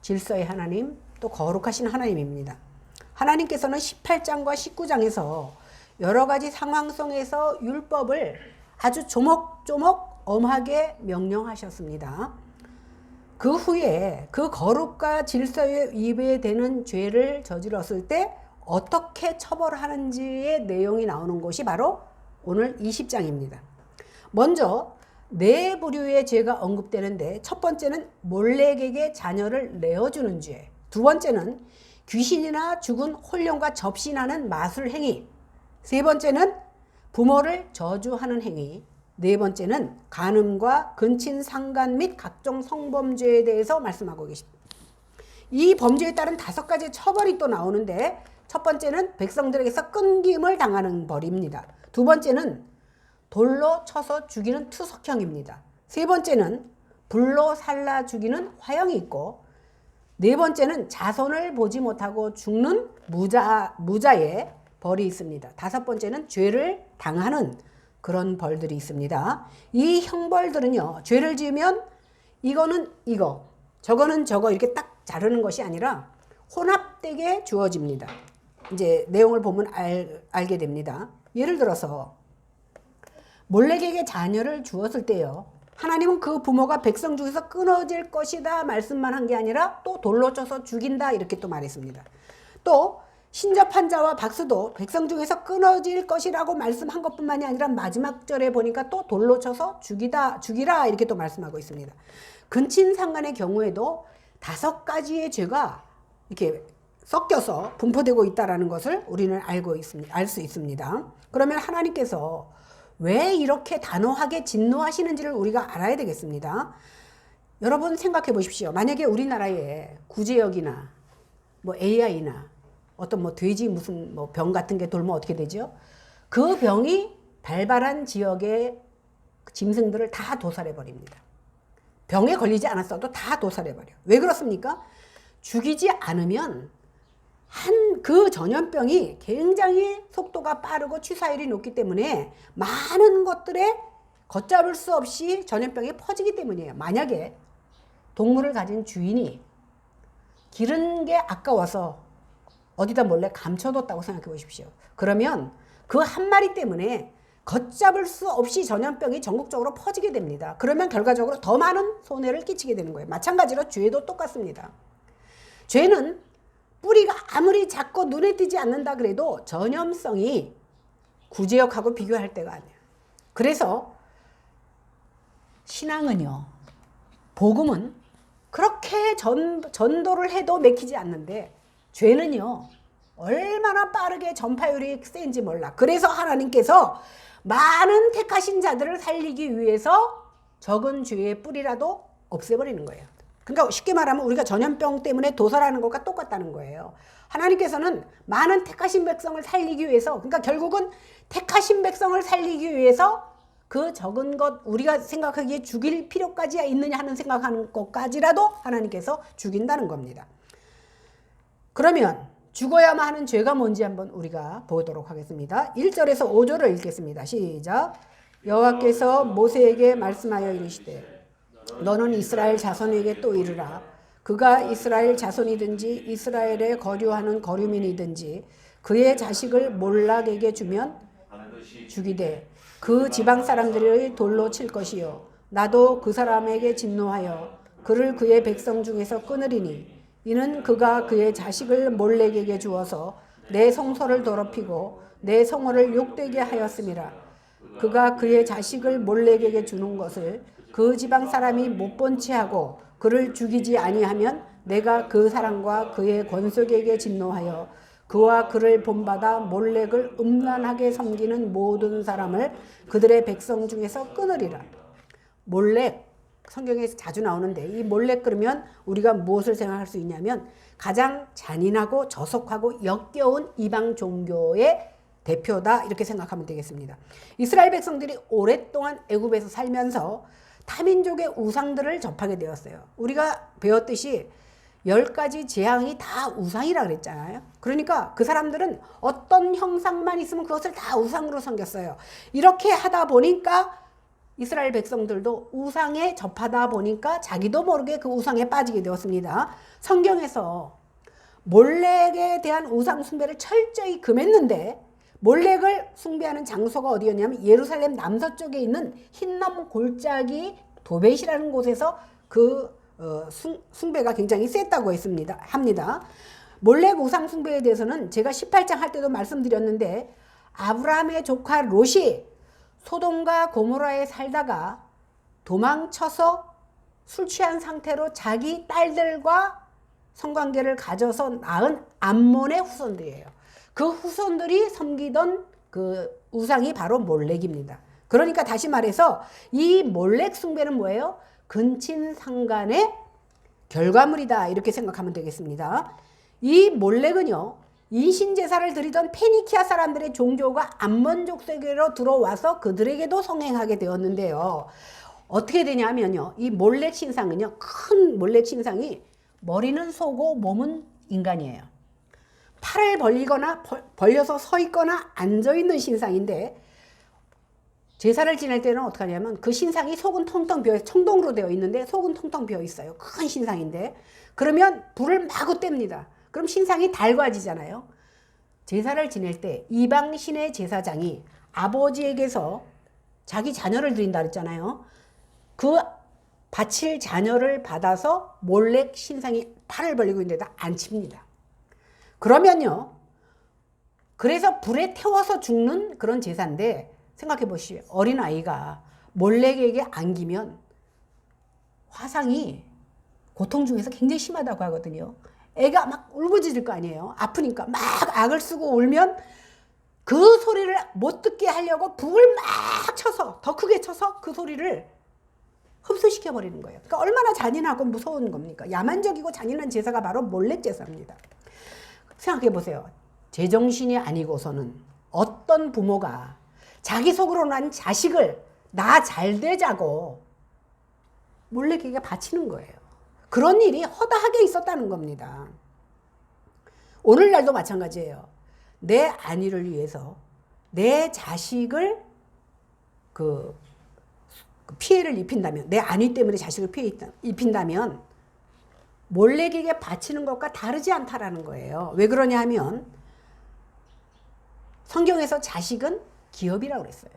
질서의 하나님, 또 거룩하신 하나님입니다. 하나님께서는 18장과 19장에서 여러 가지 상황 속에서 율법을 아주 조목조목 엄하게 명령하셨습니다. 그 후에 그 거룩과 질서에 위배되는 죄를 저질렀을 때 어떻게 처벌하는지의 내용이 나오는 곳이 바로 오늘 20장입니다. 먼저 네 부류의 죄가 언급되는데, 첫 번째는 몰렉에게 자녀를 내어주는 죄, 두 번째는 귀신이나 죽은 혼령과 접신하는 마술 행위, 세 번째는 부모를 저주하는 행위, 네 번째는 간음과 근친 상간 및 각종 성범죄에 대해서 말씀하고 계십니다. 이 범죄에 따른 5가지 처벌이 또 나오는데, 첫 번째는 백성들에게서 끊김을 당하는 벌입니다. 두 번째는 돌로 쳐서 죽이는 투석형입니다. 세 번째는 불로 살라 죽이는 화형이 있고, 네 번째는 자손을 보지 못하고 죽는 무자의 벌이 있습니다. 다섯 번째는 죄를 당하는 그런 벌들이 있습니다. 이 형벌들은요, 죄를 지으면 이거는 이거, 저거는 저거 이렇게 딱 자르는 것이 아니라 혼합되게 주어집니다. 이제 내용을 보면 알게 됩니다. 예를 들어서 몰렉에게 자녀를 주었을 때요, 하나님은 그 부모가 백성 중에서 끊어질 것이다 말씀만 한 게 아니라 또 돌로 쳐서 죽인다 이렇게 또 말했습니다. 또 신접한 자와 박수도 백성 중에서 끊어질 것이라고 말씀한 것뿐만이 아니라 마지막 절에 보니까 또 돌로 쳐서 죽이라 이렇게 또 말씀하고 있습니다. 근친상간의 경우에도 5가지의 죄가 이렇게 섞여서 분포되고 있다는 것을 우리는 알 수 있습니다. 그러면 하나님께서 왜 이렇게 단호하게 진노하시는지를 우리가 알아야 되겠습니다. 여러분 생각해 보십시오. 만약에 우리나라에 구제역이나 뭐 AI나 어떤 뭐 돼지 무슨 뭐 병 같은 게 돌면 어떻게 되죠? 그 병이 발발한 지역의 짐승들을 다 도살해 버립니다. 병에 걸리지 않았어도 다 도살해 버려. 왜 그렇습니까? 죽이지 않으면 그 전염병이 굉장히 속도가 빠르고 취사율이 높기 때문에 많은 것들에 걷잡을 수 없이 전염병이 퍼지기 때문이에요. 만약에 동물을 가진 주인이 기른 게 아까워서 어디다 몰래 감춰뒀다고 생각해 보십시오. 그러면 그 한 마리 때문에 걷잡을 수 없이 전염병이 전국적으로 퍼지게 됩니다. 그러면 결과적으로 더 많은 손해를 끼치게 되는 거예요. 마찬가지로 죄도 똑같습니다. 죄는 뿌리가 아무리 작고 눈에 띄지 않는다 그래도 전염성이 구제역하고 비교할 때가 아니에요. 그래서 신앙은요, 복음은 그렇게 전도를 해도 맥히지 않는데, 죄는요 얼마나 빠르게 전파율이 센지 몰라. 그래서 하나님께서 많은 택하신 자들을 살리기 위해서 적은 죄의 뿌리라도 없애버리는 거예요. 그러니까 쉽게 말하면 우리가 전염병 때문에 도살하는 것과 똑같다는 거예요. 하나님께서는 많은 택하신 백성을 살리기 위해서, 그러니까 결국은 택하신 백성을 살리기 위해서 그 적은 것, 우리가 생각하기에 죽일 필요까지 있느냐 하는 생각하는 것까지라도 하나님께서 죽인다는 겁니다. 그러면 죽어야만 하는 죄가 뭔지 한번 우리가 보도록 하겠습니다. 1절에서 5절을 읽겠습니다. 시작. 여호와께서 모세에게 말씀하여 이르시되 너는 이스라엘 자손에게 또 이르라. 그가 이스라엘 자손이든지 이스라엘에 거류하는 거류민이든지 그의 자식을 몰락에게 주면 죽이되 그 지방 사람들을 돌로 칠 것이요 나도 그 사람에게 진노하여 그를 그의 백성 중에서 끊으리니 이는 그가 그의 자식을 몰렉에게 주어서 내 성소를 더럽히고 내 성호를 욕되게 하였음이라. 그가 그의 자식을 몰렉에게 주는 것을 그 지방 사람이 못 본 채 하고 그를 죽이지 아니하면 내가 그 사람과 그의 권속에게 진노하여 그와 그를 본받아 몰렉을 음란하게 섬기는 모든 사람을 그들의 백성 중에서 끊으리라. 몰렉, 성경에서 자주 나오는데 이 몰렉 그러면 우리가 무엇을 생각할 수 있냐면 가장 잔인하고 저속하고 역겨운 이방 종교의 대표다 이렇게 생각하면 되겠습니다. 이스라엘 백성들이 오랫동안 애굽에서 살면서 타민족의 우상들을 접하게 되었어요. 우리가 배웠듯이 10가지 재앙이 다 우상이라 그랬잖아요. 그러니까 그 사람들은 어떤 형상만 있으면 그것을 다 우상으로 섬겼어요. 이렇게 하다 보니까 이스라엘 백성들도 우상에 접하다 보니까 자기도 모르게 그 우상에 빠지게 되었습니다. 성경에서 몰렉에 대한 우상 숭배를 철저히 금했는데, 몰렉을 숭배하는 장소가 어디였냐면 예루살렘 남서쪽에 있는 흰나무 골짜기 도벳이라는 곳에서 그 숭배가 굉장히 셌다고 합니다. 몰렉 우상 숭배에 대해서는 제가 18장 할 때도 말씀드렸는데, 아브라함의 조카 롯이 소돔과 고모라에 살다가 도망쳐서 술 취한 상태로 자기 딸들과 성관계를 가져서 낳은 암몬의 후손들이에요. 그 후손들이 섬기던 그 우상이 바로 몰렉입니다. 그러니까 다시 말해서 이 몰렉 숭배는 뭐예요? 근친상간의 결과물이다, 이렇게 생각하면 되겠습니다. 이 몰렉은요, 인신제사를 드리던 페니키아 사람들의 종교가 암몬족 세계로 들어와서 그들에게도 성행하게 되었는데요. 어떻게 되냐면요, 이 몰렉 신상은요, 큰 몰렉 신상이 머리는 소고 몸은 인간이에요. 팔을 벌려서 서 있거나 앉아 있는 신상인데, 제사를 지낼 때는 어떻게 하냐면 그 신상이 속은 텅텅 비어, 청동으로 되어 있는데 속은 텅텅 비어 있어요. 큰 신상인데, 그러면 불을 마구 뗍니다. 그럼 신상이 달궈지잖아요. 제사를 지낼 때 이방신의 제사장이 아버지에게서 자기 자녀를 드린다 그랬잖아요. 그 바칠 자녀를 받아서 몰렉 신상이 팔을 벌리고 있는 데다 앉힙니다. 그러면요, 그래서 불에 태워서 죽는 그런 제사인데, 생각해 보시오. 어린아이가 몰렉에게 안기면 화상이 고통 중에서 굉장히 심하다고 하거든요. 애가 막 울부짖을 거 아니에요. 아프니까 막 악을 쓰고 울면 그 소리를 못 듣게 하려고 북을 막 쳐서, 더 크게 쳐서 그 소리를 흡수시켜 버리는 거예요. 그러니까 얼마나 잔인하고 무서운 겁니까? 야만적이고 잔인한 제사가 바로 몰렉 제사입니다. 생각해 보세요. 제정신이 아니고서는 어떤 부모가 자기 속으로 난 자식을 나 잘 되자고 몰렉에게 바치는 거예요. 그런 일이 허다하게 있었다는 겁니다. 오늘날도 마찬가지예요. 내 안위를 위해서 내 자식을 피해를 입힌다면, 내 안위 때문에 자식을 입힌다면 몰렉에게 바치는 것과 다르지 않다라는 거예요. 왜 그러냐 하면 성경에서 자식은 기업이라고 그랬어요.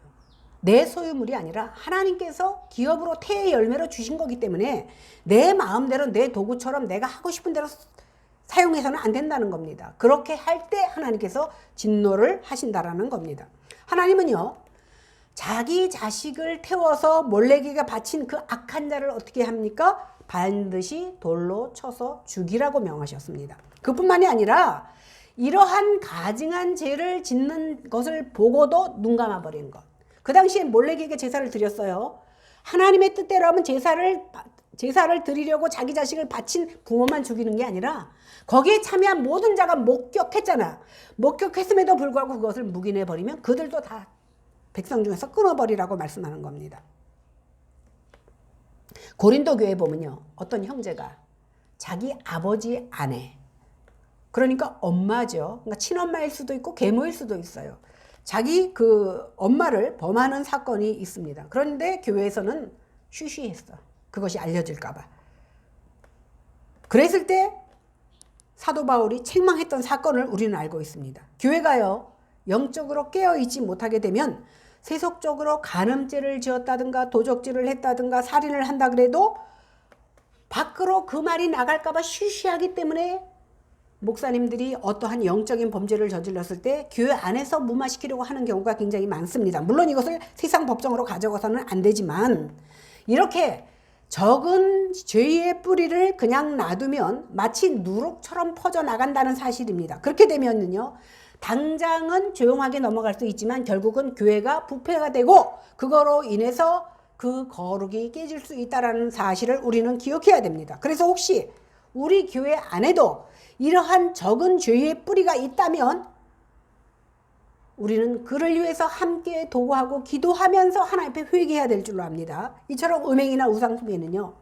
내 소유물이 아니라 하나님께서 기업으로 태의 열매로 주신 거기 때문에 내 마음대로 내 도구처럼 내가 하고 싶은 대로 사용해서는 안 된다는 겁니다. 그렇게 할 때 하나님께서 진노를 하신다라는 겁니다. 하나님은요, 자기 자식을 태워서 몰렉에게 바친 그 악한 자를 어떻게 합니까? 반드시 돌로 쳐서 죽이라고 명하셨습니다. 그뿐만이 아니라 이러한 가증한 죄를 짓는 것을 보고도 눈 감아버리는 것. 그 당시에 몰렉에게 제사를 드렸어요. 하나님의 뜻대로 하면 제사를 드리려고 자기 자식을 바친 부모만 죽이는 게 아니라 거기에 참여한 모든 자가 목격했잖아. 목격했음에도 불구하고 그것을 묵인해버리면 그들도 다 백성 중에서 끊어버리라고 말씀하는 겁니다. 고린도 교회에 보면요, 어떤 형제가 자기 아버지 아내, 그러니까 엄마죠. 그러니까 친엄마일 수도 있고 계모일 수도 있어요. 자기 그 엄마를 범하는 사건이 있습니다. 그런데 교회에서는 쉬쉬했어. 그것이 알려질까봐. 그랬을 때 사도 바울이 책망했던 사건을 우리는 알고 있습니다. 교회가요, 영적으로 깨어있지 못하게 되면 세속적으로 간음죄를 지었다든가 도적질을 했다든가 살인을 한다 그래도 밖으로 그 말이 나갈까봐 쉬쉬하기 때문에 목사님들이 어떠한 영적인 범죄를 저질렀을 때 교회 안에서 무마시키려고 하는 경우가 굉장히 많습니다. 물론 이것을 세상 법정으로 가져가서는 안 되지만, 이렇게 적은 죄의 뿌리를 그냥 놔두면 마치 누룩처럼 퍼져나간다는 사실입니다. 그렇게 되면요, 당장은 조용하게 넘어갈 수 있지만 결국은 교회가 부패가 되고 그거로 인해서 그 거룩이 깨질 수 있다는 사실을 우리는 기억해야 됩니다. 그래서 혹시 우리 교회 안에도 이러한 적은 죄의 뿌리가 있다면 우리는 그를 위해서 함께 도구하고 기도하면서 하나님 앞에 회개해야 될 줄로 압니다. 이처럼 음행이나 우상숭배는요,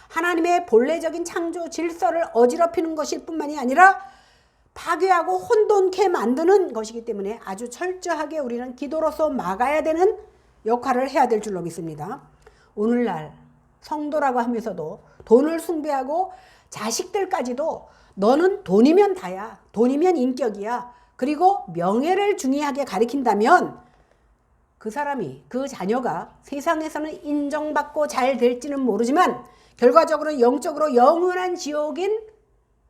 하나님의 본래적인 창조 질서를 어지럽히는 것일 뿐만이 아니라 파괴하고 혼돈케 만드는 것이기 때문에 아주 철저하게 우리는 기도로서 막아야 되는 역할을 해야 될 줄로 믿습니다. 오늘날 성도라고 하면서도 돈을 숭배하고 자식들까지도 너는 돈이면 다야. 돈이면 인격이야. 그리고 명예를 중요하게 가리킨다면 그 사람이, 그 자녀가 세상에서는 인정받고 잘 될지는 모르지만 결과적으로 영적으로 영원한 지옥인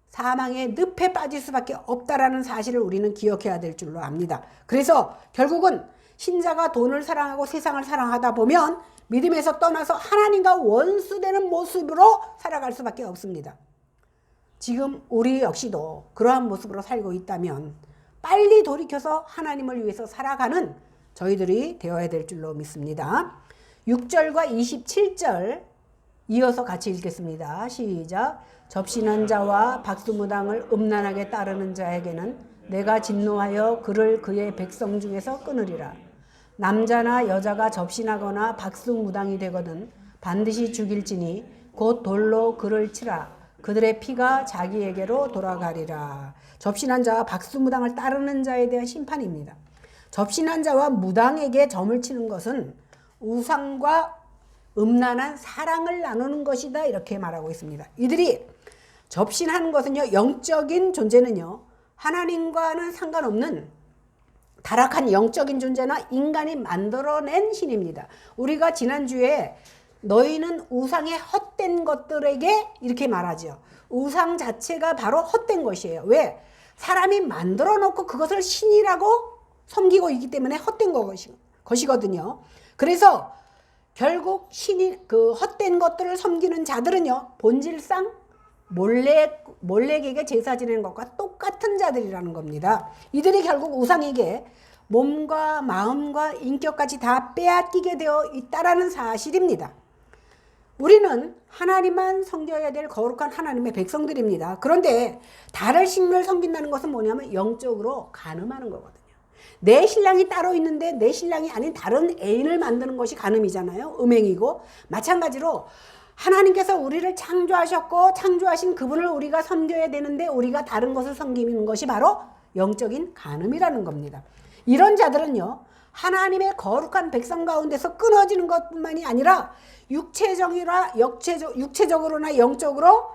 사망의 늪에 빠질 수밖에 없다라는 사실을 우리는 기억해야 될 줄로 압니다. 그래서 결국은 신자가 돈을 사랑하고 세상을 사랑하다 보면 믿음에서 떠나서 하나님과 원수되는 모습으로 살아갈 수밖에 없습니다. 지금 우리 역시도 그러한 모습으로 살고 있다면 빨리 돌이켜서 하나님을 위해서 살아가는 저희들이 되어야 될 줄로 믿습니다. 6절과 27절 이어서 같이 읽겠습니다. 시작. 접신한 자와 박수무당을 음란하게 따르는 자에게는 내가 진노하여 그를 그의 백성 중에서 끊으리라. 남자나 여자가 접신하거나 박수무당이 되거든 반드시 죽일지니 곧 돌로 그를 치라. 그들의 피가 자기에게로 돌아가리라. 접신한 자와 박수무당을 따르는 자에 대한 심판입니다. 접신한 자와 무당에게 점을 치는 것은 우상과 음란한 사랑을 나누는 것이다 이렇게 말하고 있습니다. 이들이 접신하는 것은요, 영적인 존재는요 하나님과는 상관없는 타락한 영적인 존재나 인간이 만들어낸 신입니다. 우리가 지난주에 너희는 우상의 헛된 것들에게 이렇게 말하죠. 우상 자체가 바로 헛된 것이에요. 왜? 사람이 만들어 놓고 그것을 신이라고 섬기고 있기 때문에 헛된 것이거든요. 그래서 결국 신이 그 헛된 것들을 섬기는 자들은요 본질상 몰래에게 제사 지내는 것과 똑같은 자들이라는 겁니다. 이들이 결국 우상에게 몸과 마음과 인격까지 다 빼앗기게 되어 있다라는 사실입니다. 우리는 하나님만 섬겨야 될 거룩한 하나님의 백성들입니다. 그런데 다른 신을 섬긴다는 것은 뭐냐면 영적으로 간음하는 거거든요. 내 신랑이 따로 있는데 내 신랑이 아닌 다른 애인을 만드는 것이 간음이잖아요. 음행이고 마찬가지로 하나님께서 우리를 창조하셨고 창조하신 그분을 우리가 섬겨야 되는데 우리가 다른 것을 섬기는 것이 바로 영적인 간음이라는 겁니다. 이런 자들은요 하나님의 거룩한 백성 가운데서 끊어지는 것뿐만이 아니라 육체적으로나 영적으로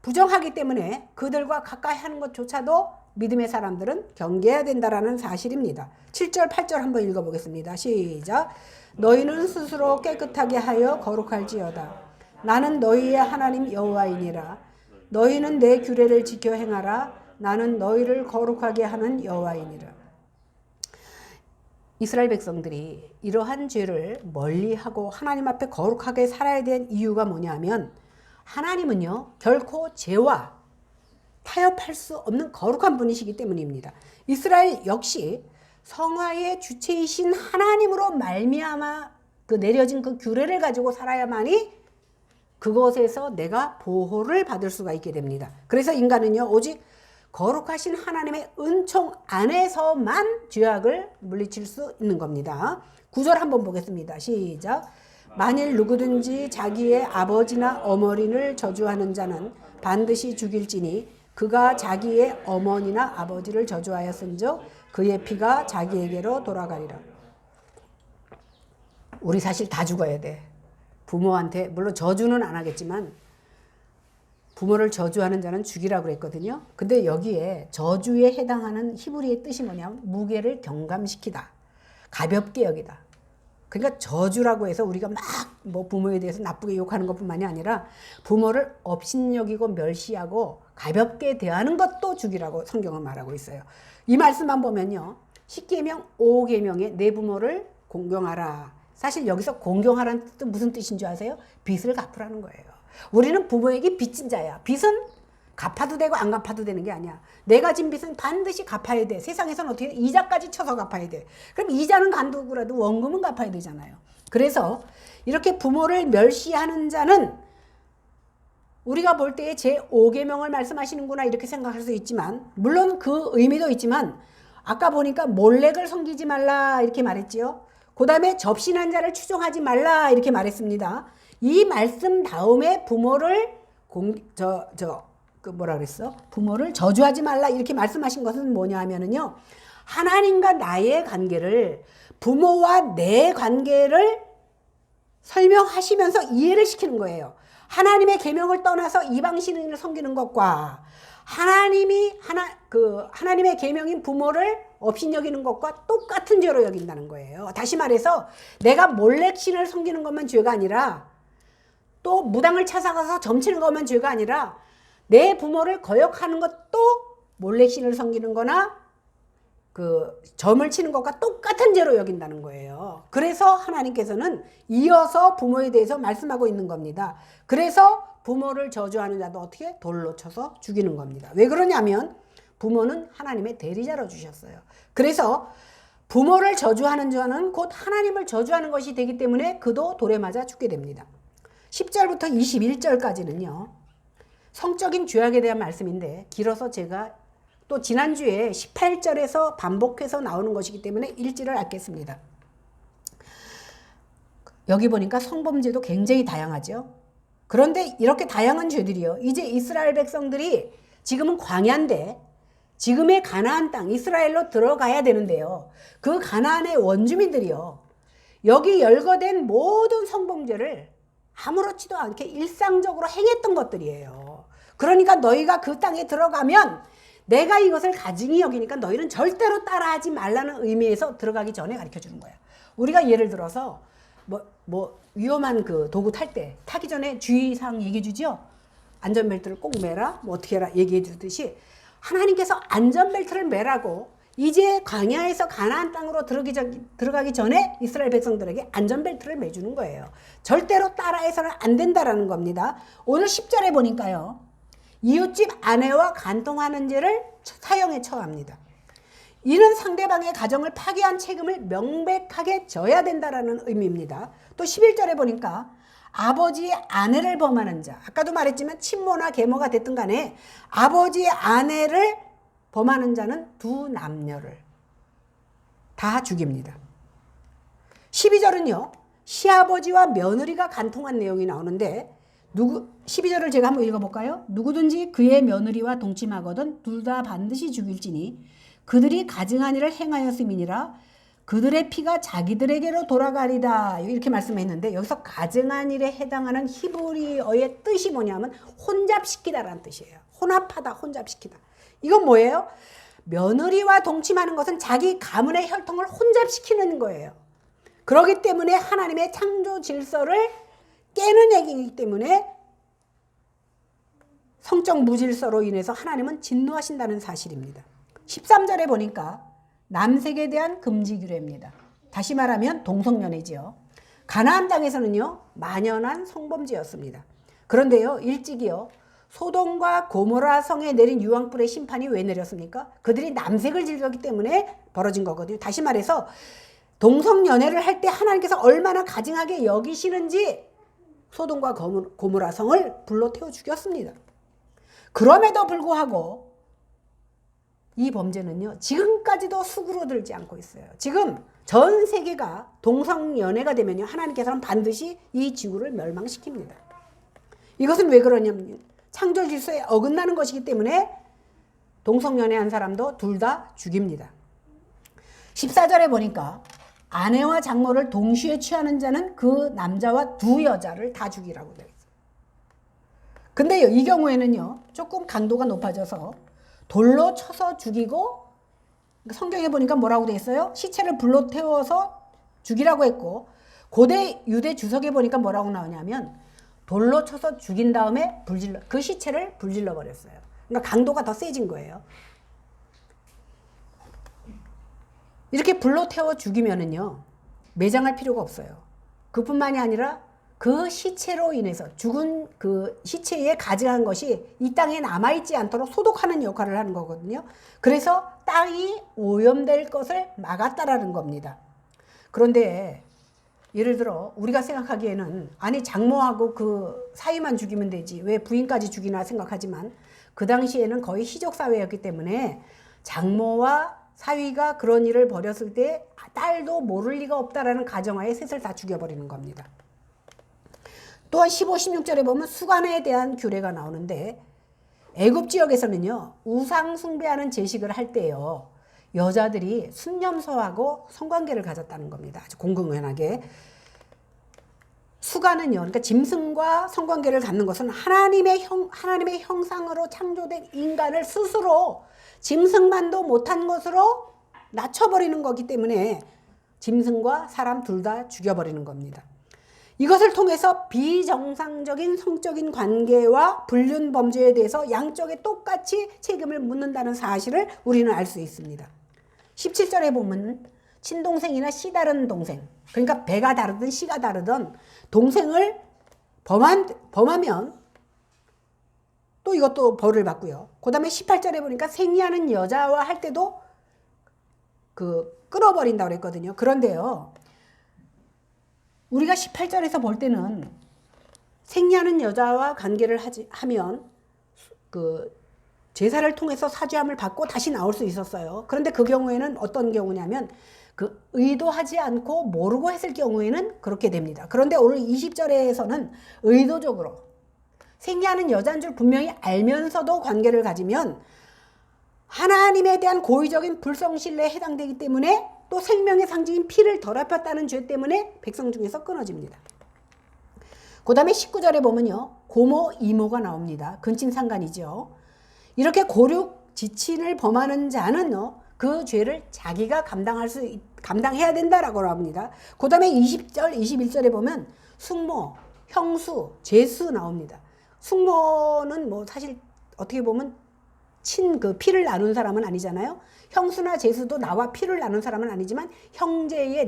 부정하기 때문에 그들과 가까이 하는 것조차도 믿음의 사람들은 경계해야 된다라는 사실입니다. 7절 8절 한번 읽어보겠습니다. 시작. 너희는 스스로 깨끗하게 하여 거룩할지어다. 나는 너희의 하나님 여호와이니라. 너희는 내 규례를 지켜 행하라. 나는 너희를 거룩하게 하는 여호와이니라. 이스라엘 백성들이 이러한 죄를 멀리하고 하나님 앞에 거룩하게 살아야 될 이유가 뭐냐면 하나님은요 결코 죄와 타협할 수 없는 거룩한 분이시기 때문입니다. 이스라엘 역시 성화의 주체이신 하나님으로 말미암아 그 내려진 그 규례를 가지고 살아야만이 그것에서 내가 보호를 받을 수가 있게 됩니다. 그래서 인간은요 오직 거룩하신 하나님의 은총 안에서만 죄악을 물리칠 수 있는 겁니다. 9절 한번 보겠습니다. 시작. 만일 누구든지 자기의 아버지나 어머니를 저주하는 자는 반드시 죽일지니 그가 자기의 어머니나 아버지를 저주하였은즉 그의 피가 자기에게로 돌아가리라. 우리 사실 다 죽어야 돼. 부모한테 물론 저주는 안 하겠지만 부모를 저주하는 자는 죽이라고 그랬거든요. 근데 여기에 저주에 해당하는 히브리의 뜻이 뭐냐면 무게를 경감시키다. 가볍게 여기다. 그러니까 저주라고 해서 우리가 막 뭐 부모에 대해서 나쁘게 욕하는 것뿐만이 아니라 부모를 업신여기고 멸시하고 가볍게 대하는 것도 죽이라고 성경은 말하고 있어요. 이 말씀만 보면요. 10계명 5계명에 내 부모를 공경하라. 사실 여기서 공경하라는 뜻은 무슨 뜻인 줄 아세요? 빚을 갚으라는 거예요. 우리는 부모에게 빚진 자야. 빚은 갚아도 되고 안 갚아도 되는 게 아니야. 내가 진 빚은 반드시 갚아야 돼. 세상에서는 어떻게 이자까지 쳐서 갚아야 돼. 그럼 이자는 간두고라도 원금은 갚아야 되잖아요. 그래서 이렇게 부모를 멸시하는 자는 우리가 볼 때에 제5계명을 말씀하시는구나 이렇게 생각할 수 있지만 물론 그 의미도 있지만 아까 보니까 몰렉을 섬기지 말라 이렇게 말했지요. 그 다음에 접신한 자를 추종하지 말라 이렇게 말했습니다. 이 말씀 다음에 부모를 부모를 저주하지 말라 이렇게 말씀하신 것은 뭐냐 하면은요. 하나님과 나의 관계를 부모와 내 관계를 설명하시면서 이해를 시키는 거예요. 하나님의 계명을 떠나서 이방 신을 섬기는 것과 하나님의 계명인 부모를 업신여기는 것과 똑같은 죄로 여긴다는 거예요. 다시 말해서 내가 몰렉신을 섬기는 것만 죄가 아니라 또 무당을 찾아가서 점치는 것만 죄가 아니라 내 부모를 거역하는 것도 몰렉신을 섬기는 거나 점을 치는 것과 똑같은 죄로 여긴다는 거예요. 그래서 하나님께서는 이어서 부모에 대해서 말씀하고 있는 겁니다. 그래서 부모를 저주하는 자도 어떻게? 돌로 쳐서 죽이는 겁니다. 왜 그러냐면 부모는 하나님의 대리자로 주셨어요. 그래서 부모를 저주하는 자는 곧 하나님을 저주하는 것이 되기 때문에 그도 돌에 맞아 죽게 됩니다. 10절부터 21절까지는요. 성적인 죄악에 대한 말씀인데 길어서 제가 또 지난주에 18절에서 반복해서 나오는 것이기 때문에 일지를 않겠습니다. 여기 보니까 성범죄도 굉장히 다양하죠. 그런데 이렇게 다양한 죄들이요. 이제 이스라엘 백성들이 지금은 광야인데 지금의 가나안 땅 이스라엘로 들어가야 되는데요. 그 가나안의 원주민들이요. 여기 열거된 모든 성범죄를 아무렇지도 않게 일상적으로 행했던 것들이에요. 그러니까 너희가 그 땅에 들어가면 내가 이것을 가증히 여기니까 너희는 절대로 따라하지 말라는 의미에서 들어가기 전에 가르쳐 주는 거야. 우리가 예를 들어서 위험한 도구 탈 때 타기 전에 주의사항 얘기해 주죠. 안전벨트를 꼭 매라. 어떻게 해라 얘기해 주듯이 하나님께서 안전벨트를 매라고 이제 광야에서 가나안 땅으로 들어가기 전에 이스라엘 백성들에게 안전벨트를 매주는 거예요. 절대로 따라해서는 안 된다라는 겁니다. 오늘 10절에 보니까요. 이웃집 아내와 간통하는 죄를 사형에 처합니다. 이는 상대방의 가정을 파괴한 책임을 명백하게 져야 된다라는 의미입니다. 또 11절에 보니까 아버지의 아내를 범하는 자, 아까도 말했지만 친모나 계모가 됐든 간에 아버지의 아내를 범하는 자는 두 남녀를 다 죽입니다. 12절은요. 시아버지와 며느리가 간통한 내용이 나오는데 12절을 제가 한번 읽어볼까요? 누구든지 그의 며느리와 동침하거든 둘 다 반드시 죽일지니 그들이 가증한 일을 행하였음이니라 그들의 피가 자기들에게로 돌아가리다 이렇게 말씀했는데 여기서 가증한 일에 해당하는 히브리어의 뜻이 뭐냐면 혼잡시키다라는 뜻이에요. 혼합하다, 혼잡시키다. 이건 뭐예요? 며느리와 동침하는 것은 자기 가문의 혈통을 혼잡시키는 거예요. 그렇기 때문에 하나님의 창조 질서를 깨는 얘기이기 때문에 성적 무질서로 인해서 하나님은 진노하신다는 사실입니다. 13절에 보니까 남색에 대한 금지 규례입니다. 다시 말하면 동성연애지요. 가나안 땅에서는요 만연한 성범죄였습니다. 그런데요 일찍이요 소돔과 고모라 성에 내린 유황불의 심판이 왜 내렸습니까? 그들이 남색을 즐겼기 때문에 벌어진 거거든요. 다시 말해서 동성연애를 할 때 하나님께서 얼마나 가증하게 여기시는지 소돔과 고모라 성을 불로 태워 죽였습니다. 그럼에도 불구하고 이 범죄는요 지금까지도 수그러들지 않고 있어요. 지금 전 세계가 동성연애가 되면요 하나님께서는 반드시 이 지구를 멸망시킵니다. 이것은 왜 그러냐면 창조 질서에 어긋나는 것이기 때문에 동성연애한 사람도 둘 다 죽입니다. 14절에 보니까 아내와 장모를 동시에 취하는 자는 그 남자와 두 여자를 다 죽이라고 되어 있어요. 근데요 이 경우에는요 조금 강도가 높아져서 돌로 쳐서 죽이고 성경에 보니까 뭐라고 되어 있어요? 시체를 불로 태워서 죽이라고 했고 고대 유대 주석에 보니까 뭐라고 나오냐면 돌로 쳐서 죽인 다음에 그 시체를 불질러 버렸어요. 그러니까 강도가 더 세진 거예요. 이렇게 불로 태워 죽이면은요 매장할 필요가 없어요. 그뿐만이 아니라 그 시체로 인해서 죽은 그 시체에 가증한 것이 이 땅에 남아있지 않도록 소독하는 역할을 하는 거거든요. 그래서 땅이 오염될 것을 막았다라는 겁니다. 그런데 예를 들어 우리가 생각하기에는 아니 장모하고 그 사위만 죽이면 되지 왜 부인까지 죽이나 생각하지만 그 당시에는 거의 희족사회였기 때문에 장모와 사위가 그런 일을 벌였을 때 딸도 모를 리가 없다라는 가정하에 셋을 다 죽여버리는 겁니다. 또한 15, 16절에 보면 수간에 대한 규례가 나오는데 애굽 지역에서는요 우상 숭배하는 제식을 할 때요 여자들이 순념소하고 성관계를 가졌다는 겁니다. 아주 공공연하게 수간은요, 그러니까 짐승과 성관계를 갖는 것은 하나님의 형상으로 창조된 인간을 스스로 짐승만도 못한 것으로 낮춰버리는 거기 때문에 짐승과 사람 둘 다 죽여버리는 겁니다. 이것을 통해서 비정상적인 성적인 관계와 불륜 범죄에 대해서 양쪽에 똑같이 책임을 묻는다는 사실을 우리는 알 수 있습니다. 17절에 보면 친동생이나 씨 다른 동생, 그러니까 배가 다르든 씨가 다르든 동생을 범하면 또 이것도 벌을 받고요. 그 다음에 18절에 보니까 생리하는 여자와 할 때도 끊어버린다고 그랬거든요. 그런데요, 우리가 18절에서 볼 때는 생리하는 여자와 관계를 하면 제사를 통해서 사죄함을 받고 다시 나올 수 있었어요. 그런데 그 경우에는 어떤 경우냐면 의도하지 않고 모르고 했을 경우에는 그렇게 됩니다. 그런데 오늘 20절에서는 의도적으로 생리하는 여자인 줄 분명히 알면서도 관계를 가지면 하나님에 대한 고의적인 불성신뢰에 해당되기 때문에 또 생명의 상징인 피를 더럽혔다는 죄 때문에 백성 중에서 끊어집니다. 그 다음에 19절에 보면요, 고모, 이모가 나옵니다. 근친상간이죠. 이렇게 고륙, 지친을 범하는 자는요, 그 죄를 자기가 감당해야 된다라고 합니다. 그 다음에 20절, 21절에 보면 숙모, 형수, 제수 나옵니다. 숙모는 뭐 사실 어떻게 보면 피를 나눈 사람은 아니잖아요. 형수나 제수도 나와 피를 나눈 사람은 아니지만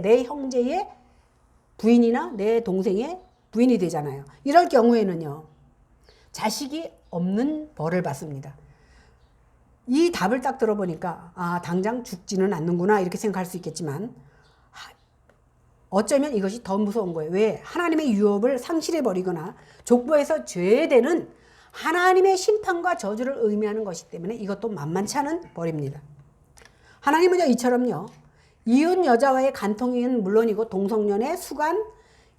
내 형제의 부인이나 내 동생의 부인이 되잖아요. 이럴 경우에는요, 자식이 없는 벌을 받습니다. 이 답을 딱 들어보니까 당장 죽지는 않는구나 이렇게 생각할 수 있겠지만 어쩌면 이것이 더 무서운 거예요. 왜? 하나님의 유업을 상실해버리거나 족보에서 죄되는 하나님의 심판과 저주를 의미하는 것이기 때문에 이것도 만만치 않은 벌입니다. 하나님은요, 이처럼요, 이웃 여자와의 간통은 물론이고 동성연애, 수간,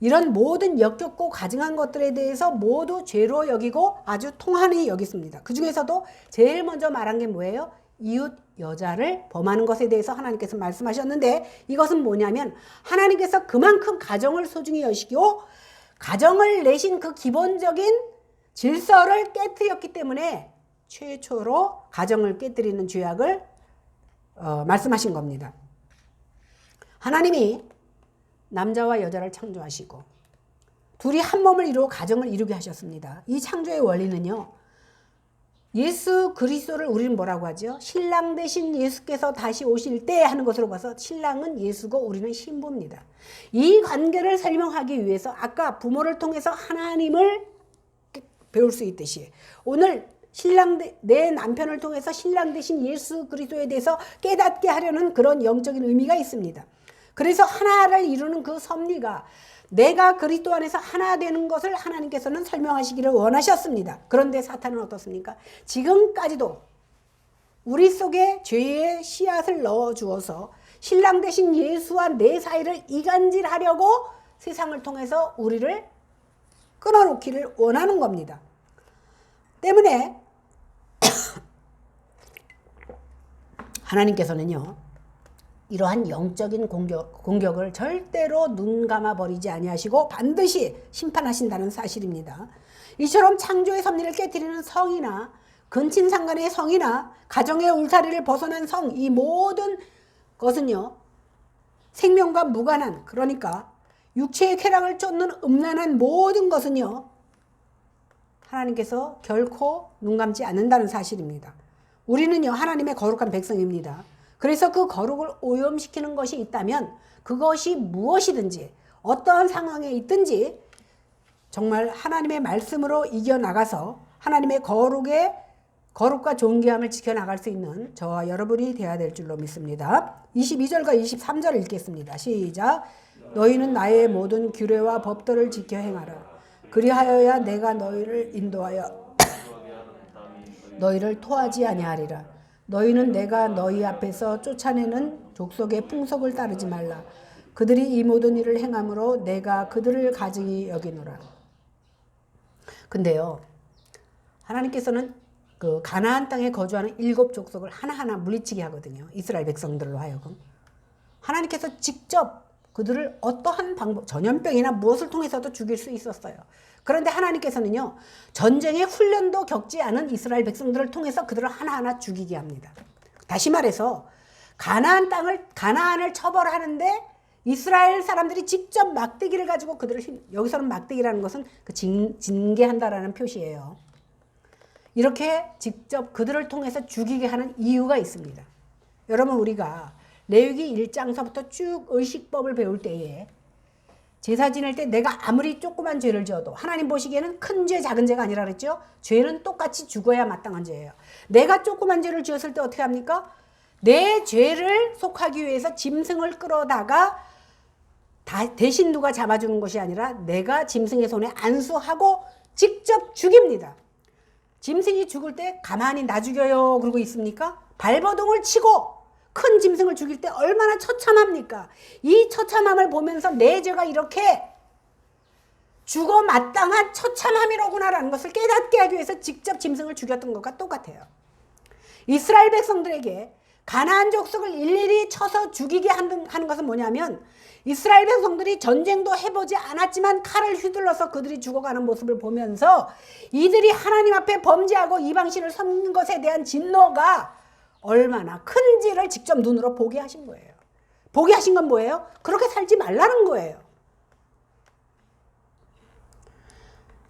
이런 모든 역겹고 가증한 것들에 대해서 모두 죄로 여기고 아주 통한히 여겼습니다. 그 중에서도 제일 먼저 말한 게 뭐예요? 이웃 여자를 범하는 것에 대해서 하나님께서 말씀하셨는데, 이것은 뭐냐면 하나님께서 그만큼 가정을 소중히 여시고 가정을 내신 그 기본적인 질서를 깨뜨렸기 때문에 최초로 가정을 깨뜨리는 죄악을 말씀하신 겁니다. 하나님이 남자와 여자를 창조하시고 둘이 한 몸을 이루어 가정을 이루게 하셨습니다. 이 창조의 원리는요, 예수 그리스도를 우리는 뭐라고 하죠? 신랑 되신 예수께서 다시 오실 때 하는 것으로 봐서 신랑은 예수고 우리는 신부입니다. 이 관계를 설명하기 위해서 아까 부모를 통해서 하나님을 배울 수 있듯이 오늘 내 남편을 통해서 신랑 되신 예수 그리스도에 대해서 깨닫게 하려는 그런 영적인 의미가 있습니다. 그래서 하나를 이루는 그 섭리가 내가 그리스도 안에서 하나 되는 것을 하나님께서는 설명하시기를 원하셨습니다. 그런데 사탄은 어떻습니까? 지금까지도 우리 속에 죄의 씨앗을 넣어 주어서 신랑 되신 예수와 내 사이를 이간질하려고 세상을 통해서 우리를 끊어놓기를 원하는 겁니다. 때문에 하나님께서는요, 이러한 영적인 공격을 절대로 눈 감아 버리지 아니하시고 반드시 심판하신다는 사실입니다. 이처럼 창조의 섭리를 깨뜨리는 성이나 근친상간의 성이나 가정의 울타리를 벗어난 성, 이 모든 것은요, 생명과 무관한, 그러니까 육체의 쾌락을 쫓는 음란한 모든 것은요, 하나님께서 결코 눈 감지 않는다는 사실입니다. 우리는요, 하나님의 거룩한 백성입니다. 그래서 그 거룩을 오염시키는 것이 있다면 그것이 무엇이든지 어떠한 상황에 있든지 정말 하나님의 말씀으로 이겨나가서 하나님의 거룩과 존귀함을 지켜나갈 수 있는 저와 여러분이 되어야 될 줄로 믿습니다. 22절과 23절을 읽겠습니다. 시작. 너희는 나의 모든 규례와 법도를 지켜 행하라. 그리하여야 내가 너희를 인도하여 너희를 토하지 아니하리라. 너희는 내가 너희 앞에서 쫓아내는 족속의 풍속을 따르지 말라. 그들이 이 모든 일을 행함으로 내가 그들을 가증히 여기노라. 근데요, 하나님께서는 그 가나안 땅에 거주하는 7 족속을 하나하나 물리치게 하거든요. 이스라엘 백성들로 하여금. 하나님께서 직접 그들을 어떠한 방법, 전염병이나 무엇을 통해서도 죽일 수 있었어요. 그런데 하나님께서는요, 전쟁의 훈련도 겪지 않은 이스라엘 백성들을 통해서 그들을 하나하나 죽이게 합니다. 다시 말해서 가나안을 처벌하는데 이스라엘 사람들이 직접 막대기를 가지고 그들을 여기서는 막대기라는 것은 그 징계한다라는 표시예요. 이렇게 직접 그들을 통해서 죽이게 하는 이유가 있습니다. 여러분, 우리가 레위기 1장서부터 쭉 의식법을 배울 때에 제사 지낼 때 내가 아무리 조그만 죄를 지어도 하나님 보시기에는 큰 죄, 작은 죄가 아니라 그랬죠. 죄는 똑같이 죽어야 마땅한 죄예요. 내가 조그만 죄를 지었을 때 어떻게 합니까? 내 죄를 속하기 위해서 짐승을 끌어다가 대신 누가 잡아주는 것이 아니라 내가 짐승의 손에 안수하고 직접 죽입니다. 짐승이 죽을 때 가만히 나 죽여요 그러고 있습니까? 발버둥을 치고 큰 짐승을 죽일 때 얼마나 처참합니까? 이 처참함을 보면서 내 죄가 이렇게 죽어 마땅한 처참함이로구나라는 것을 깨닫게 하기 위해서 직접 짐승을 죽였던 것과 똑같아요. 이스라엘 백성들에게 가나안 족속을 일일이 쳐서 죽이게 하는 것은 뭐냐면 이스라엘 백성들이 전쟁도 해보지 않았지만 칼을 휘둘러서 그들이 죽어가는 모습을 보면서 이들이 하나님 앞에 범죄하고 이방신을 섬긴 것에 대한 진노가 얼마나 큰지를 직접 눈으로 보게 하신 거예요. 보게 하신 건 뭐예요? 그렇게 살지 말라는 거예요.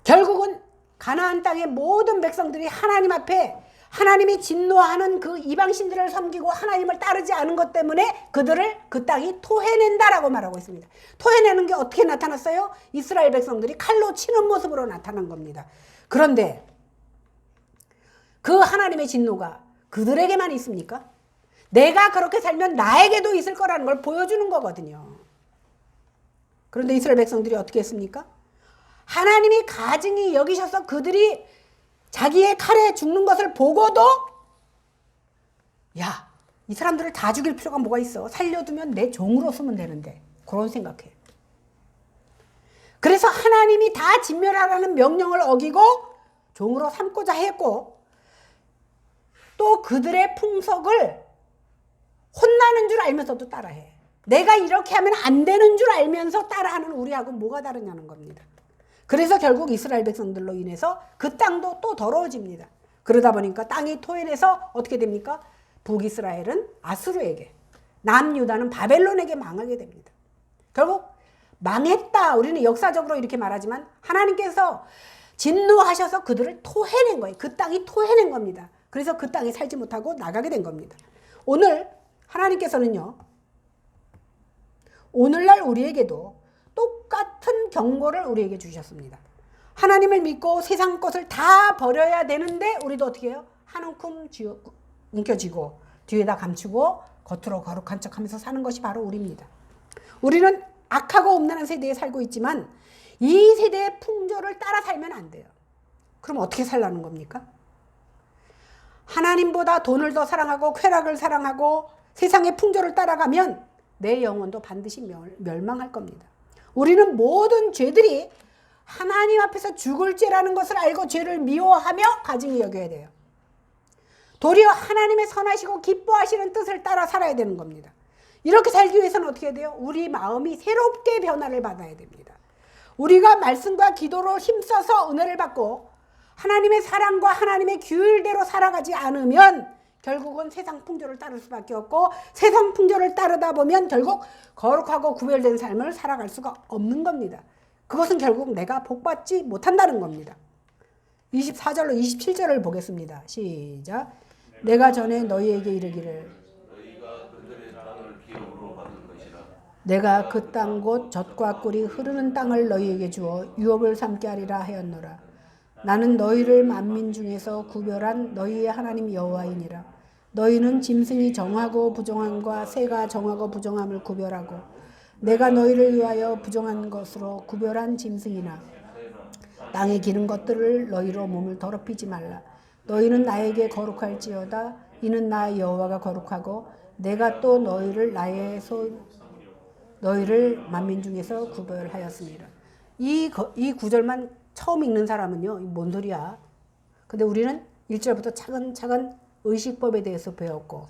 결국은 가나안 땅의 모든 백성들이 하나님 앞에 하나님이 진노하는 그 이방신들을 섬기고 하나님을 따르지 않은 것 때문에 그들을 그 땅이 토해낸다라고 말하고 있습니다. 토해내는 게 어떻게 나타났어요? 이스라엘 백성들이 칼로 치는 모습으로 나타난 겁니다. 그런데 그 하나님의 진노가 그들에게만 있습니까? 내가 그렇게 살면 나에게도 있을 거라는 걸 보여주는 거거든요. 그런데 이스라엘 백성들이 어떻게 했습니까? 하나님이 가증히 여기셔서 그들이 자기의 칼에 죽는 것을 보고도 야, 이 사람들을 다 죽일 필요가 뭐가 있어? 살려두면 내 종으로 쓰면 되는데. 그런 생각해. 그래서 하나님이 다 진멸하라는 명령을 어기고 종으로 삼고자 했고 또 그들의 풍속을 혼나는 줄 알면서도 따라해. 내가 이렇게 하면 안 되는 줄 알면서 따라하는 우리하고 뭐가 다르냐는 겁니다. 그래서 결국 이스라엘 백성들로 인해서 그 땅도 또 더러워집니다. 그러다 보니까 땅이 토해내서 어떻게 됩니까? 북이스라엘은 아수르에게, 남유다는 바벨론에게 망하게 됩니다. 결국 망했다. 우리는 역사적으로 이렇게 말하지만 하나님께서 진노하셔서 그들을 토해낸 거예요. 그 땅이 토해낸 겁니다. 그래서 그 땅에 살지 못하고 나가게 된 겁니다. 오늘 하나님께서는요, 오늘날 우리에게도 똑같은 경고를 우리에게 주셨습니다. 하나님을 믿고 세상 것을 다 버려야 되는데 우리도 어떻게 해요? 한 움큼 움켜쥐고 뒤에다 감추고 겉으로 거룩한 척하면서 사는 것이 바로 우리입니다. 우리는 악하고 음란한 세대에 살고 있지만 이 세대의 풍조를 따라 살면 안 돼요. 그럼 어떻게 살라는 겁니까? 하나님보다 돈을 더 사랑하고 쾌락을 사랑하고 세상의 풍조를 따라가면 내 영혼도 반드시 멸망할 겁니다. 우리는 모든 죄들이 하나님 앞에서 죽을 죄라는 것을 알고 죄를 미워하며 가증히 여겨야 돼요. 도리어 하나님의 선하시고 기뻐하시는 뜻을 따라 살아야 되는 겁니다. 이렇게 살기 위해서는 어떻게 해야 돼요? 우리 마음이 새롭게 변화를 받아야 됩니다. 우리가 말씀과 기도로 힘써서 은혜를 받고 하나님의 사랑과 하나님의 규율대로 살아가지 않으면 결국은 세상 풍조를 따를 수밖에 없고 세상 풍조를 따르다 보면 결국 거룩하고 구별된 삶을 살아갈 수가 없는 겁니다. 그것은 결국 내가 복받지 못한다는 겁니다. 24절로 27절을 보겠습니다. 시작. 내가 전에 너희에게 이르기를 내가 그 땅 곧 젖과 꿀이 흐르는 땅을 너희에게 주어 유업을 삼게 하리라 하였노라. 나는 너희를 만민 중에서 구별한 너희의 하나님 여호와이니라. 너희는 짐승이 정하고 부정함과 새가 정하고 부정함을 구별하고 내가 너희를 위하여 부정한 것으로 구별한 짐승이나 땅에 기는 것들을 너희로 몸을 더럽히지 말라. 너희는 나에게 거룩할지어다. 이는 나 여호와가 거룩하고 내가 또 너희를 너희를 만민 중에서 구별하였습니다. 이 구절만 처음 읽는 사람은요, 뭔 소리야? 근데 우리는 1절부터 차근차근 의식법에 대해서 배웠고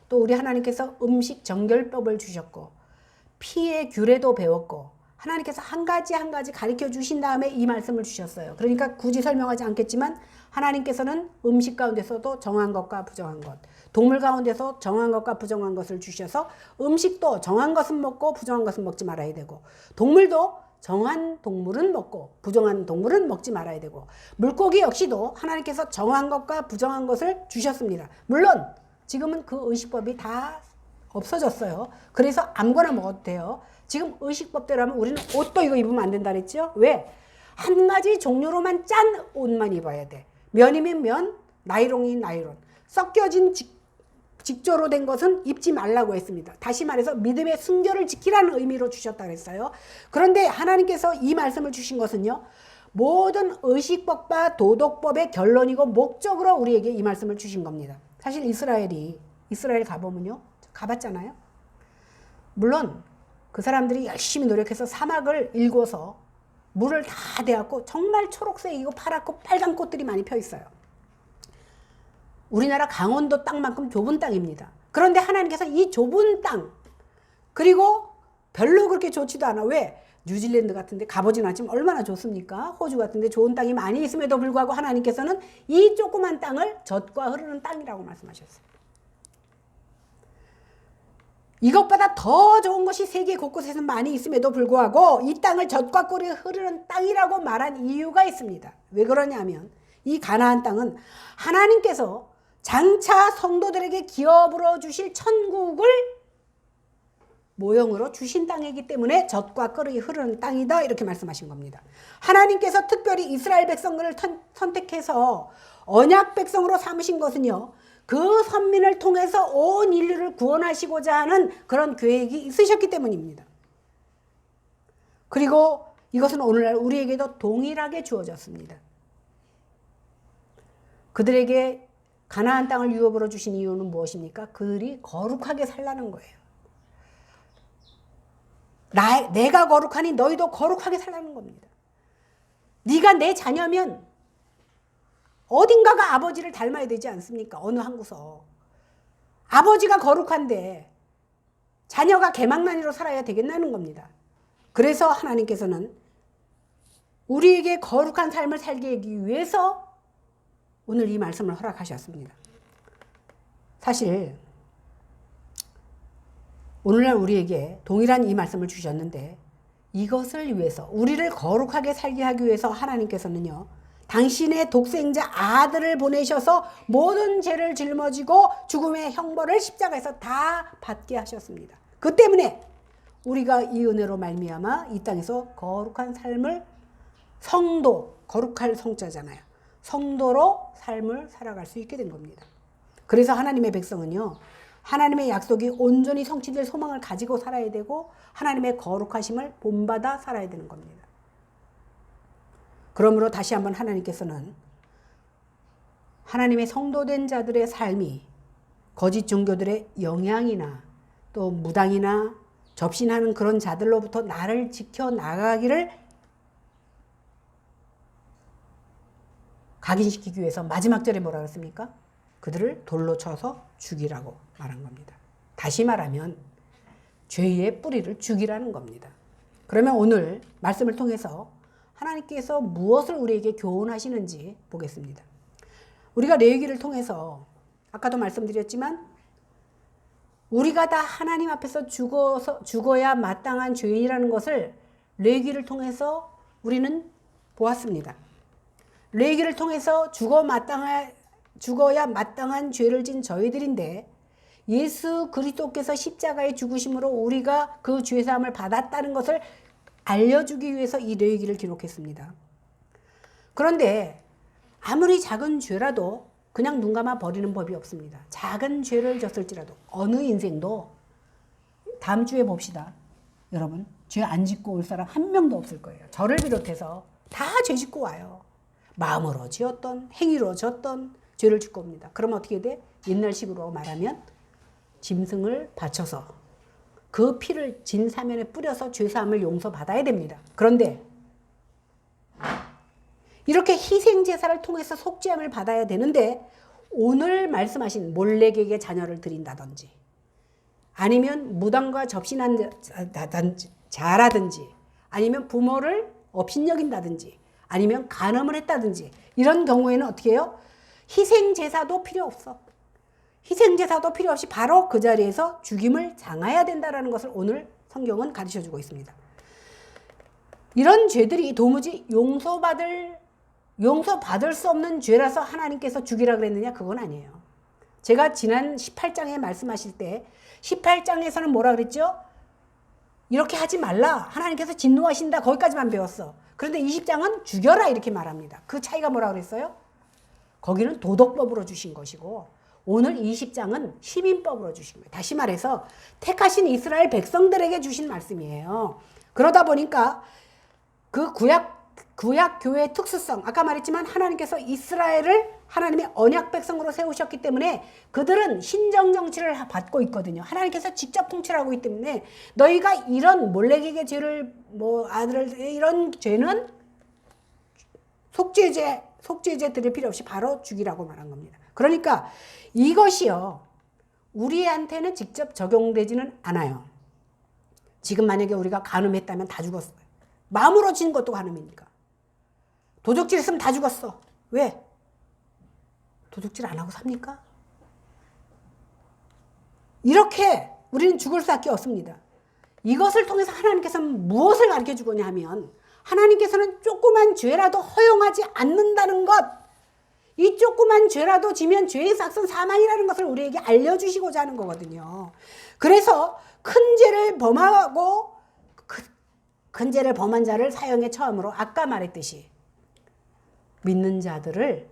또 우리 하나님께서 음식 정결법을 주셨고 피의 규례도 배웠고 하나님께서 한 가지 한 가지 가르쳐 주신 다음에 이 말씀을 주셨어요. 그러니까 굳이 설명하지 않겠지만 하나님께서는 음식 가운데서도 정한 것과 부정한 것, 동물 가운데서 정한 것과 부정한 것을 주셔서 음식도 정한 것은 먹고 부정한 것은 먹지 말아야 되고, 동물도 정한 동물은 먹고 부정한 동물은 먹지 말아야 되고, 물고기 역시도 하나님께서 정한 것과 부정한 것을 주셨습니다. 물론 지금은 그 의식법이 다 없어졌어요. 그래서 아무거나 먹어도 돼요. 지금 의식법대로 하면 우리는 옷도 이거 입으면 안 된다 그랬죠? 왜? 한 가지 종류로만 짠 옷만 입어야 돼. 면이면 면, 나이론이 나이론. 섞여진 직조로 된 것은 입지 말라고 했습니다. 다시 말해서 믿음의 순결을 지키라는 의미로 주셨다 그랬어요. 그런데 하나님께서 이 말씀을 주신 것은요, 모든 의식법과 도덕법의 결론이고 목적으로 우리에게 이 말씀을 주신 겁니다. 사실 이스라엘 가보면요, 가봤잖아요. 물론 그 사람들이 열심히 노력해서 사막을 일궈서 물을 다 대갖고 정말 초록색이고 파랗고 빨간 꽃들이 많이 펴 있어요. 우리나라 강원도 땅만큼 좁은 땅입니다. 그런데 하나님께서 이 좁은 땅, 그리고 별로 그렇게 좋지도 않아. 왜? 뉴질랜드 같은 데 가보진 않지만 얼마나 좋습니까? 호주 같은 데 좋은 땅이 많이 있음에도 불구하고 하나님께서는 이 조그만 땅을 젖과 흐르는 땅이라고 말씀하셨어요. 이것보다 더 좋은 것이 세계 곳곳에서 많이 있음에도 불구하고 이 땅을 젖과 꿀이 흐르는 땅이라고 말한 이유가 있습니다. 왜 그러냐면 이 가나안 땅은 하나님께서 장차 성도들에게 기업으로 주실 천국을 모형으로 주신 땅이기 때문에 젖과 꿀이 흐르는 땅이다, 이렇게 말씀하신 겁니다. 하나님께서 특별히 이스라엘 백성들을 선택해서 언약 백성으로 삼으신 것은요, 그 선민을 통해서 온 인류를 구원하시고자 하는 그런 계획이 있으셨기 때문입니다. 그리고 이것은 오늘날 우리에게도 동일하게 주어졌습니다. 그들에게 가나안 땅을 유업으로 주신 이유는 무엇입니까? 그들이 거룩하게 살라는 거예요. 내가 거룩하니 너희도 거룩하게 살라는 겁니다. 네가 내 자녀면 어딘가가 아버지를 닮아야 되지 않습니까? 어느 한 구석. 아버지가 거룩한데 자녀가 개망나니로 살아야 되겠다는 겁니다. 그래서 하나님께서는 우리에게 거룩한 삶을 살게 하기 위해서 오늘 이 말씀을 허락하셨습니다. 사실 오늘날 우리에게 동일한 이 말씀을 주셨는데, 이것을 위해서, 우리를 거룩하게 살게 하기 위해서 하나님께서는요, 당신의 독생자 아들을 보내셔서 모든 죄를 짊어지고 죽음의 형벌을 십자가에서 다 받게 하셨습니다. 그 때문에 우리가 이 은혜로 말미암아 이 땅에서 거룩한 삶을, 성도, 거룩할 성자잖아요. 성도로 삶을 살아갈 수 있게 된 겁니다. 그래서 하나님의 백성은요, 하나님의 약속이 온전히 성취될 소망을 가지고 살아야 되고 하나님의 거룩하심을 본받아 살아야 되는 겁니다. 그러므로 다시 한번 하나님께서는 하나님의 성도된 자들의 삶이 거짓 종교들의 영향이나 또 무당이나 접신하는 그런 자들로부터 나를 지켜나가기를 각인시키기 위해서 마지막 절에 뭐라고 했습니까? 그들을 돌로 쳐서 죽이라고 말한 겁니다. 다시 말하면 죄의 뿌리를 죽이라는 겁니다. 그러면 오늘 말씀을 통해서 하나님께서 무엇을 우리에게 교훈하시는지 보겠습니다. 우리가 레위기를 통해서 아까도 말씀드렸지만 우리가 다 하나님 앞에서 죽어야 마땅한 죄인이라는 것을 레위기를 통해서 우리는 보았습니다. 레위기를 통해서 죽어야 마땅한 죄를 진 저희들인데, 예수 그리스도께서 십자가의 죽으심으로 우리가 그 죄사함을 받았다는 것을 알려주기 위해서 이 레위기를 기록했습니다. 그런데 아무리 작은 죄라도 그냥 눈 감아 버리는 법이 없습니다. 작은 죄를 졌을지라도 어느 인생도, 다음 주에 봅시다. 여러분, 죄 안 짓고 올 사람 한 명도 없을 거예요. 저를 비롯해서 다 죄 짓고 와요. 마음으로 지었던, 행위로 졌던 죄를 짓고 옵니다. 그러면 어떻게 돼? 옛날식으로 말하면 짐승을 바쳐서 그 피를 진 사면에 뿌려서 죄사함을 용서받아야 됩니다. 그런데 이렇게 희생제사를 통해서 속죄함을 받아야 되는데, 오늘 말씀하신 몰렉에게 자녀를 드린다든지 아니면 무당과 접신한 자라든지 아니면 부모를 업신여긴다든지 아니면 간음을 했다든지 이런 경우에는 어떻게 해요? 희생제사도 필요 없어. 희생제사도 필요 없이 바로 그 자리에서 죽임을 당해야 된다는 것을 오늘 성경은 가르쳐주고 있습니다. 이런 죄들이 도무지 용서받을 수 없는 죄라서 하나님께서 죽이라 그랬느냐? 그건 아니에요. 제가 지난 18장에 말씀하실 때 18장에서는 뭐라 그랬죠? 이렇게 하지 말라. 하나님께서 진노하신다. 거기까지만 배웠어. 그런데 20장은 죽여라 이렇게 말합니다. 그 차이가 뭐라 그랬어요? 거기는 도덕법으로 주신 것이고 오늘 20장은 시민법으로 주신 거예요. 다시 말해서 택하신 이스라엘 백성들에게 주신 말씀이에요. 그러다 보니까 그 구약 교회의 특수성, 아까 말했지만 하나님께서 이스라엘을 하나님의 언약 백성으로 세우셨기 때문에 그들은 신정 정치를 받고 있거든요. 하나님께서 직접 통치하고 있기 때문에 너희가 이런 몰래에게 죄를 아들을 이런 죄는 속죄죄 드릴 필요 없이 바로 죽이라고 말한 겁니다. 그러니까 이것이요 우리한테는 직접 적용되지는 않아요. 지금 만약에 우리가 간음했다면 다 죽었어요. 마음으로 진 것도 간음이니까. 도적질 했으면 다 죽었어. 왜? 도적질 안 하고 삽니까? 이렇게 우리는 죽을 수밖에 없습니다. 이것을 통해서 하나님께서는 무엇을 가르쳐 주고냐 하면 하나님께서는 조그만 죄라도 허용하지 않는다는 것, 이 조그만 죄라도 지면 죄의 삭선 사망이라는 것을 우리에게 알려주시고자 하는 거거든요. 그래서 큰 죄를 범하고 큰 죄를 범한 자를 사형에 처함으로 아까 말했듯이 믿는 자들을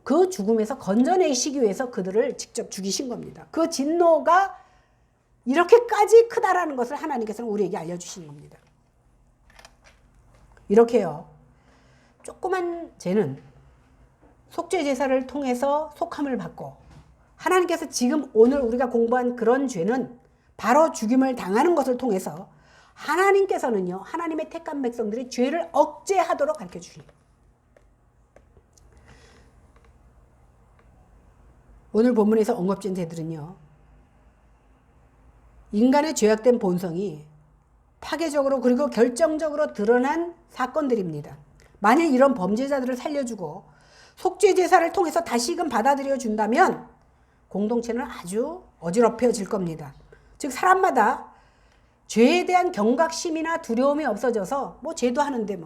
그 죽음에서 건져내시기 위해서 그들을 직접 죽이신 겁니다. 그 진노가 이렇게까지 크다라는 것을 하나님께서는 우리에게 알려주신 겁니다. 이렇게요. 조그만 죄는 속죄제사를 통해서 속함을 받고 하나님께서 지금 오늘 우리가 공부한 그런 죄는 바로 죽임을 당하는 것을 통해서 하나님께서는요. 하나님의 택한 백성들이 죄를 억제하도록 가르쳐 주십니다. 오늘 본문에서 언급된 죄들은요. 인간의 죄악된 본성이 파괴적으로 그리고 결정적으로 드러난 사건들입니다. 만약 이런 범죄자들을 살려주고 속죄제사를 통해서 다시금 받아들여 준다면 공동체는 아주 어지럽혀질 겁니다. 즉 사람마다 죄에 대한 경각심이나 두려움이 없어져서 죄도 하는데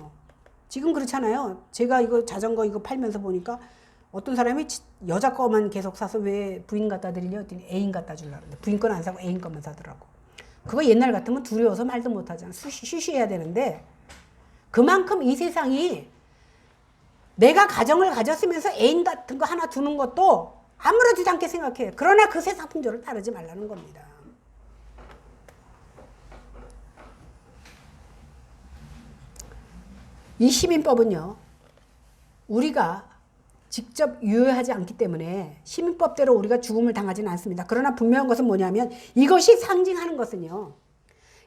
지금 그렇잖아요. 제가 이거 자전거 이거 팔면서 보니까 어떤 사람이 여자 거만 계속 사서 왜 부인 갖다 드리냐 했더니 애인 갖다 주려고 그러는데 부인 건 안 사고 애인 것만 사더라고. 그거 옛날 같으면 두려워서 말도 못 하잖아. 쉬쉬해야 되는데 그만큼 이 세상이 내가 가정을 가졌으면서 애인 같은 거 하나 두는 것도 아무렇지도 않게 생각해. 그러나 그 세상 풍조를 따르지 말라는 겁니다. 이 시민법은요. 우리가 직접 유효하지 않기 때문에 시민법대로 우리가 죽음을 당하지는 않습니다. 그러나 분명한 것은 뭐냐면 이것이 상징하는 것은요.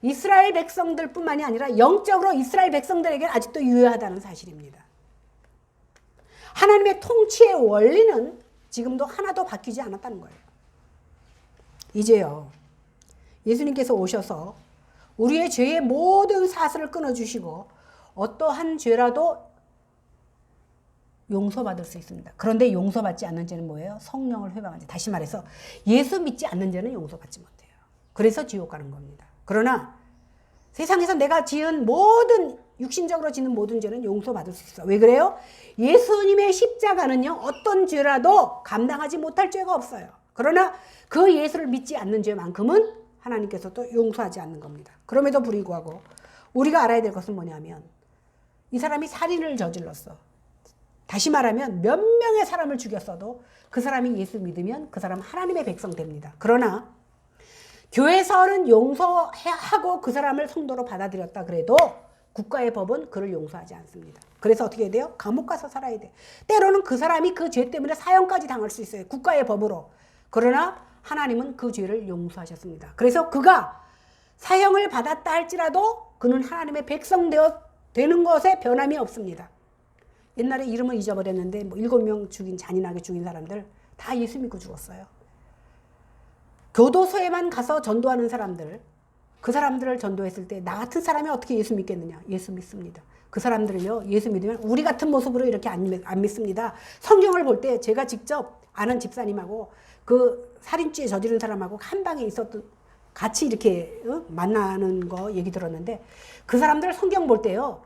이스라엘 백성들 뿐만이 아니라 영적으로 이스라엘 백성들에게 아직도 유효하다는 사실입니다. 하나님의 통치의 원리는 지금도 하나도 바뀌지 않았다는 거예요. 이제요. 예수님께서 오셔서 우리의 죄의 모든 사슬을 끊어주시고 어떠한 죄라도 용서받을 수 있습니다. 그런데 용서받지 않는 죄는 뭐예요? 성령을 회방한 죄. 다시 말해서 예수 믿지 않는 죄는 용서받지 못해요. 그래서 지옥 가는 겁니다. 그러나 세상에서 내가 지은 모든 육신적으로 짓는 모든 죄는 용서받을 수 있어. 왜 그래요? 예수님의 십자가는요. 어떤 죄라도 감당하지 못할 죄가 없어요. 그러나 그 예수를 믿지 않는 죄만큼은 하나님께서도 용서하지 않는 겁니다. 그럼에도 불구하고 우리가 알아야 될 것은 뭐냐면 이 사람이 살인을 저질렀어. 다시 말하면 몇 명의 사람을 죽였어도 그 사람이 예수 믿으면 그 사람은 하나님의 백성 됩니다. 그러나 교회에서는 용서하고 그 사람을 성도로 받아들였다 그래도 국가의 법은 그를 용서하지 않습니다. 그래서 어떻게 해야 돼요? 감옥 가서 살아야 돼. 때로는 그 사람이 그 죄 때문에 사형까지 당할 수 있어요. 국가의 법으로. 그러나 하나님은 그 죄를 용서하셨습니다. 그래서 그가 사형을 받았다 할지라도 그는 하나님의 백성 되는 것에 변함이 없습니다. 옛날에 이름을 잊어버렸는데 7명 잔인하게 죽인 사람들 다 예수 믿고 죽었어요. 교도소에만 가서 전도하는 사람들, 그 사람들을 전도했을 때 나 같은 사람이 어떻게 예수 믿겠느냐? 예수 믿습니다. 그 사람들을요, 예수 믿으면 우리 같은 모습으로 이렇게 안 믿습니다. 성경을 볼 때 제가 직접 아는 집사님하고 그 살인죄 저지른 사람하고 한 방에 있었던, 같이 이렇게 만나는 거 얘기 들었는데, 그 사람들 성경 볼 때요,